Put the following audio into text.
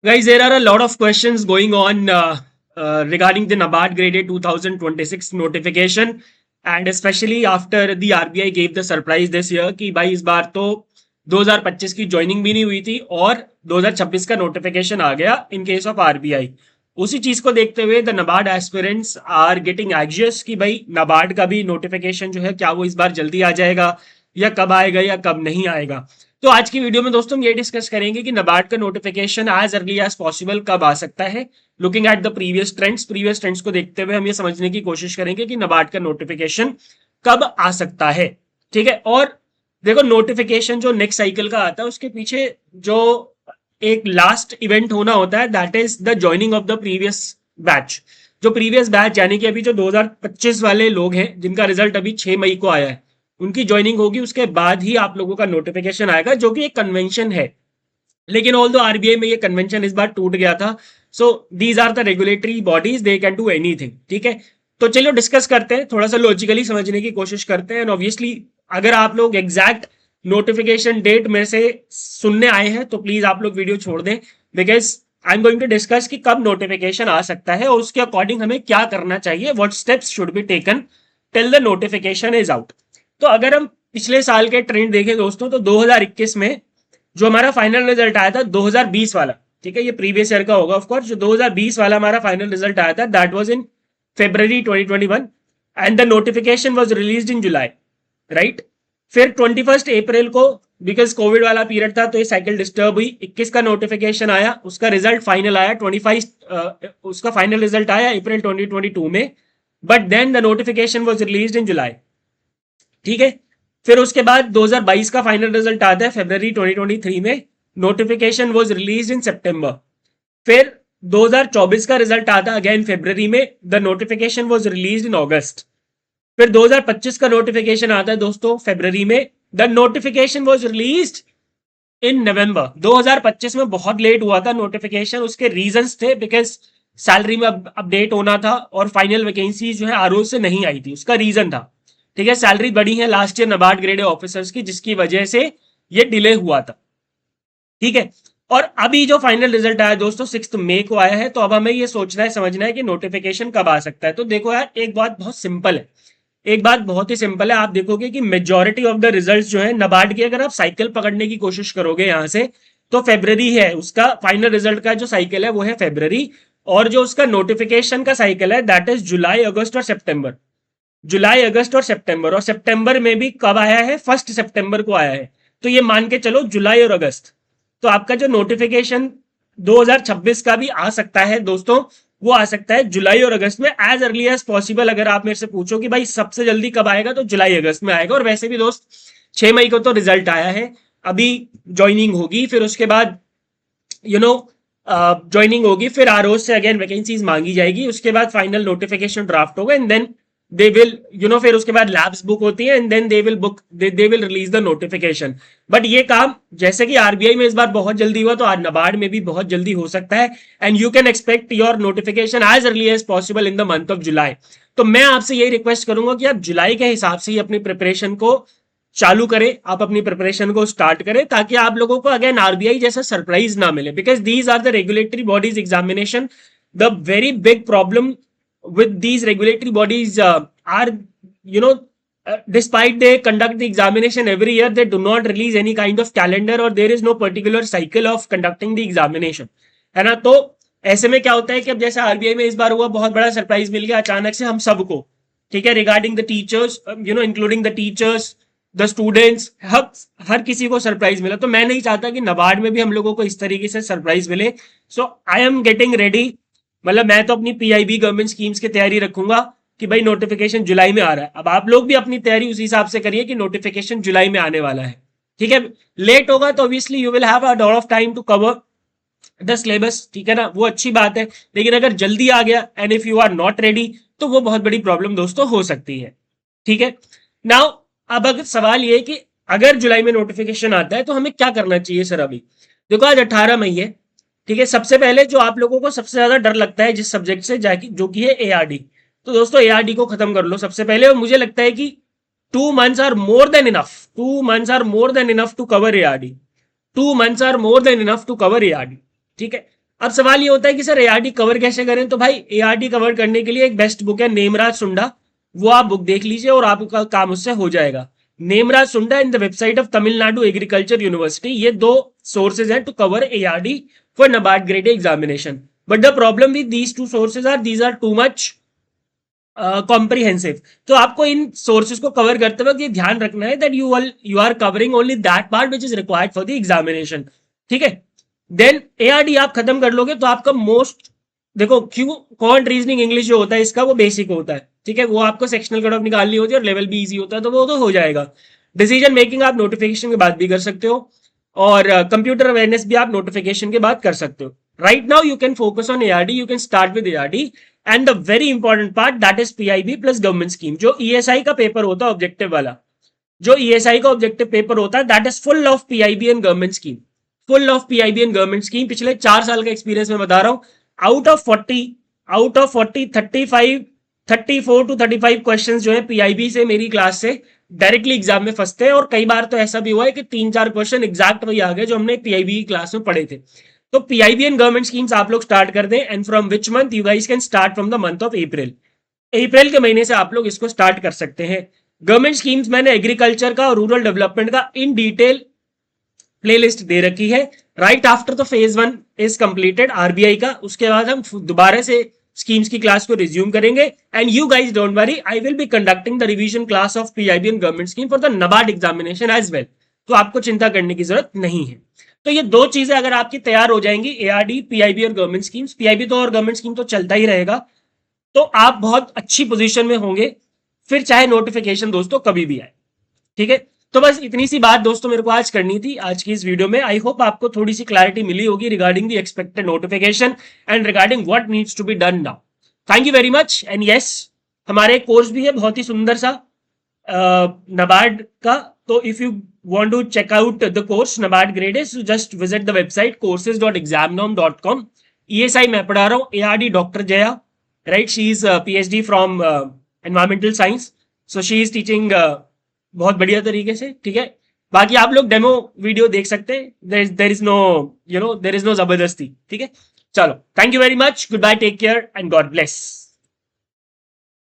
Guys, there are a lot of questions going on regarding the NABARD graded 2026 notification, and especially after the RBI gave the surprise this year कि भाई इस बार तो 2025 की joining भी नहीं हुई थी और 2026 का नोटिफिकेशन आ गया इन केस ऑफ आरबीआई। उसी चीज को देखते हुए the NABARD aspirants are getting anxious कि भाई नबार्ड का भी नोटिफिकेशन जो है क्या वो इस बार जल्दी आ जाएगा या कब आएगा या कब नहीं आएगा। तो आज की वीडियो में दोस्तों हम ये डिस्कस करेंगे कि नबार्ड का notification as early as possible कब आ सकता है। Looking at the previous trends को देखते हुए हम ये समझने की कोशिश करेंगे कि नबार्ड का नोटिफिकेशन कब आ सकता है। ठीक है, और देखो नोटिफिकेशन जो नेक्स्ट साइकिल का आता है उसके पीछे जो एक लास्ट इवेंट होना होता है that is the joining of the previous batch. जो प्रीवियस बैच यानी कि अभी जो 2025 वाले लोग हैं जिनका रिजल्ट अभी 6 मई को आया है उनकी ज्वाइनिंग होगी, उसके बाद ही आप लोगों का नोटिफिकेशन आएगा, जो कि एक कन्वेंशन है। लेकिन ऑल दो आरबीआई में ये कन्वेंशन इस बार टूट गया था। So these are the regulatory bodies, they can do anything. ठीक है, तो चलो डिस्कस करते हैं, थोड़ा सा लॉजिकली समझने की कोशिश करते हैं। एंड ऑब्वियसली अगर आप लोग एग्जैक्ट नोटिफिकेशन डेट में से सुनने आए हैं तो प्लीज आप लोग वीडियो छोड़ दें, because I am going to discuss कि कब नोटिफिकेशन आ सकता है और उसके अकॉर्डिंग हमें क्या करना चाहिए, what steps should be taken till the notification is out. तो अगर हम पिछले साल के ट्रेंड देखें दोस्तों तो 2021 में जो हमारा फाइनल रिजल्ट आया था 2020 वाला, ठीक है, ये प्रीवियस ईयर का होगा ऑफ कोर्स, जो 2020 वाला हमारा फाइनल रिजल्ट आया था that was in February 2021 and the notification was released in July, right. फिर 21 अप्रैल को बिकॉज कोविड वाला पीरियड था तो ये साइकिल डिस्टर्ब हुई, 21 का नोटिफिकेशन आया, उसका रिजल्ट फाइनल आया 25 उसका फाइनल रिजल्ट आया अप्रैल 2022 में, but then the notification was released in July. ठीक है, फिर उसके बाद 2022 का फाइनल रिजल्ट आता है फरवरी 2023 में, notification was released in September. फिर 2024 का रिजल्ट आता है अगेन फरवरी में, the notification was released in August. फिर 2025 का नोटिफिकेशन आता है दोस्तों फरवरी में, the notification was released in November. 2025 में बहुत लेट हुआ था नोटिफिकेशन, उसके रीजंस थे बिकॉज सैलरी में अपडेट होना था और फाइनल वैकेंसी जो है आरओ से नहीं आई थी, उसका रीजन था। ठीक है, सैलरी बढ़ी है last year NABARD grade officers की, जिसकी वजह से ये डिले हुआ था। ठीक है, और अभी जो फाइनल रिजल्ट आया दोस्तों 6 मई को आया है, तो अब हमें ये सोचना है समझना है कि नोटिफिकेशन कब आ सकता है। तो देखो यार, एक बात बहुत सिंपल है, एक बात बहुत ही सिंपल है, आप देखोगे कि मेजॉरिटी ऑफ द रिजल्ट्स जो है नबार्ड की, अगर आप साइकिल पकड़ने की कोशिश करोगे यहां से तो फेब्रवरी है उसका फाइनल रिजल्ट का जो साइकिल है वो है फेब्रवरी, और जो उसका नोटिफिकेशन का साइकिल है दैट इज जुलाई अगस्त और सितंबर। जुलाई अगस्त और सितंबर में भी कब आया है, 1 सितंबर को आया है। तो ये मान के चलो जुलाई और अगस्त, तो आपका जो नोटिफिकेशन 2026 का भी आ सकता है दोस्तों, वो आ सकता है जुलाई और अगस्त में, एज अर्ली एज पॉसिबल। अगर आप मेरे से पूछो कि भाई सबसे जल्दी कब आएगा तो जुलाई अगस्त में आएगा। और वैसे भी दोस्त 6 मई को तो रिजल्ट आया है, अभी ज्वाइनिंग होगी, फिर उसके बाद यू नो ज्वाइनिंग होगी, फिर आरओ से अगेन वैकेंसीज मांगी जाएगी, उसके बाद फाइनल नोटिफिकेशन ड्राफ्ट होगा एंड देन दे विल फिर उसके बाद लैब्स बुक होती है and then they will release the notification. But ये काम जैसे कि आरबीआई में इस बार बहुत जल्दी हुआ तो आज नबार्ड में भी बहुत जल्दी हो सकता है, and you can expect your notification as early as possible in the month of July. तो मैं आपसे यही रिक्वेस्ट करूंगा कि आप जुलाई के हिसाब से ही अपनी प्रिपरेशन को चालू करें, आप अपनी प्रिपरेशन को स्टार्ट करें, ताकि आप लोगों को अगेन आरबीआई जैसा सरप्राइज ना मिले, because these are the regulatory bodies examination. The very big problem with these regulatory bodies are, you know, despite they conduct the examination every year, they do not release any kind of calendar or there is no particular cycle of conducting the examination, है ना। तो ऐसे में क्या होता है कि अब जैसे आरबीआई में इस बार हुआ, बहुत बड़ा सरप्राइज मिल गया अचानक से हम सबको, ठीक है, regarding the teachers, including the teachers, the students, हर किसी को सरप्राइज मिला। तो मैं नहीं चाहता कि नबार्ड में भी हम लोगों को इस तरीके से सरप्राइज मिले। सो आई एम गेटिंग रेडी, मतलब मैं तो अपनी पीआईबी गवर्नमेंट स्कीम्स की तैयारी रखूंगा कि भाई नोटिफिकेशन जुलाई में आ रहा है। अब आप लोग भी अपनी तैयारी उसी हिसाब से करिए कि नोटिफिकेशन जुलाई में आने वाला है। ठीक है, लेट होगा तो obviously you will have a lot of time to cover the syllabus, ठीक है ना, वो अच्छी बात है। लेकिन अगर जल्दी आ गया and if you are not ready तो वो बहुत बड़ी प्रॉब्लम दोस्तों हो सकती है। ठीक है, नाउ अब अगर सवाल ये है कि अगर जुलाई में नोटिफिकेशन आता है तो हमें क्या करना चाहिए सर। अभी देखो आज 18 मई है, ठीक है, सबसे पहले जो आप लोगों को सबसे ज्यादा डर लगता है जिस सब्जेक्ट से जाके, जो कि है एआरडी, तो दोस्तों एआरडी को खत्म कर लो सबसे पहले। और मुझे लगता है कि 2 months are more than enough, 2 months are more than enough to cover ARD, 2 months are more than enough to cover ARD. ठीक है, अब सवाल ये होता है कि सर एआरडी कवर कैसे करें, तो भाई एआरडी कवर करने के लिए एक बेस्ट बुक है नेमराज सुंडा, वो आप बुक देख लीजिए और आपका काम उससे हो जाएगा। नेमराज सुंडा in the website of Tamil Nadu agriculture university, ये दो सोर्सेज हैं to cover ARD for NABARD grade examination. But the problem with these two sources are these are too much comprehensive. तो आपको इन सोर्सेज को कवर करते वक्त ये ध्यान रखना है that you are covering only that part which is required for the examination, ठीक है। देन एआरडी आप खत्म कर लोगे तो आपका मोस्ट, देखो क्यों क्वांट रीजनिंग इंग्लिश जो होता है इसका वो बेसिक होता है, ठीक है, वो आपको सेक्शनल कट ऑफ निकालनी होती है और लेवल भी इजी होता है, तो वो तो हो जाएगा। डिसीजन मेकिंग आप नोटिफिकेशन के बाद भी कर सकते हो, और कंप्यूटर अवेयरनेस भी आप नोटिफिकेशन के बाद कर सकते हो। Right now you can focus on ARD, you can start with ARD, and the very important part that is PIB plus government scheme. जो ईएसआई का पेपर होता है ऑब्जेक्टिव वाला, जो ईएसआई का ऑब्जेक्टिव पेपर होता है that is full of PIB and government scheme, full of PIB and government scheme. पिछले 4 साल का एक्सपीरियंस में बता रहा हूं, आउट ऑफ 40 34 टू 35 क्वेश्चंस जो है पीआईबी से मेरी क्लास से डायरेक्टली एग्जाम में फंसते हैं, और कई बार तो ऐसा भी हुआ है कि 3-4 क्वेश्चन एग्जैक्ट वही आ गए जो हमने पीआईबी की क्लास में पढ़े थे। तो पीआईबी एंड गवर्नमेंट स्कीम्स आप लोग स्टार्ट कर दें, and from which month you guys can start from the month of April. April के महीने से आप लोग इसको स्टार्ट कर सकते हैं। गवर्नमेंट स्कीम्स मैंने एग्रीकल्चर का और रूरल डेवलपमेंट का इन डिटेल प्लेलिस्ट दे रखी है। Right after the phase 1 is completed RBI का, उसके बाद हम दोबारा से स्कीम्स की क्लास को रिज्यूम करेंगे, and you guys don't worry, I will be conducting the revision class of PIB and government scheme for the NABARD examination as well. तो आपको चिंता करने की जरूरत नहीं है। तो ये दो चीजें अगर आपकी तैयार हो जाएंगी, एआरडी, पीआईबी और गवर्नमेंट स्कीम्स, पीआईबी तो और गवर्नमेंट स्कीम तो चलता ही रहेगा, तो आप बहुत अच्छी पोजीशन में होंगे, फिर चाहे नोटिफिकेशन दोस्तों कभी भी आए, ठीक है। तो बस इतनी सी बात दोस्तों मेरे को आज करनी थी आज की इस वीडियो में। आई होप आपको थोड़ी सी क्लैरिटी मिली होगी regarding the expected notification and regarding what needs to be done now. Thank you very much, and yes हमारे कोर्स भी है बहुत ही सुंदर सा नबार्ड का, तो if you want to check out the course NABARD grade is, just visit the website courses.examnorm.com। ESI मैं पढ़ा रहा हूँ, ARD doctor Jaya, right, she is PhD from environmental science, so she is teaching बहुत बढ़िया तरीके से, ठीक है। बाकी आप लोग डेमो वीडियो देख सकते हैं, देर इज नो जबरदस्ती, ठीक है। चलो, thank you very much, goodbye, take care and God bless.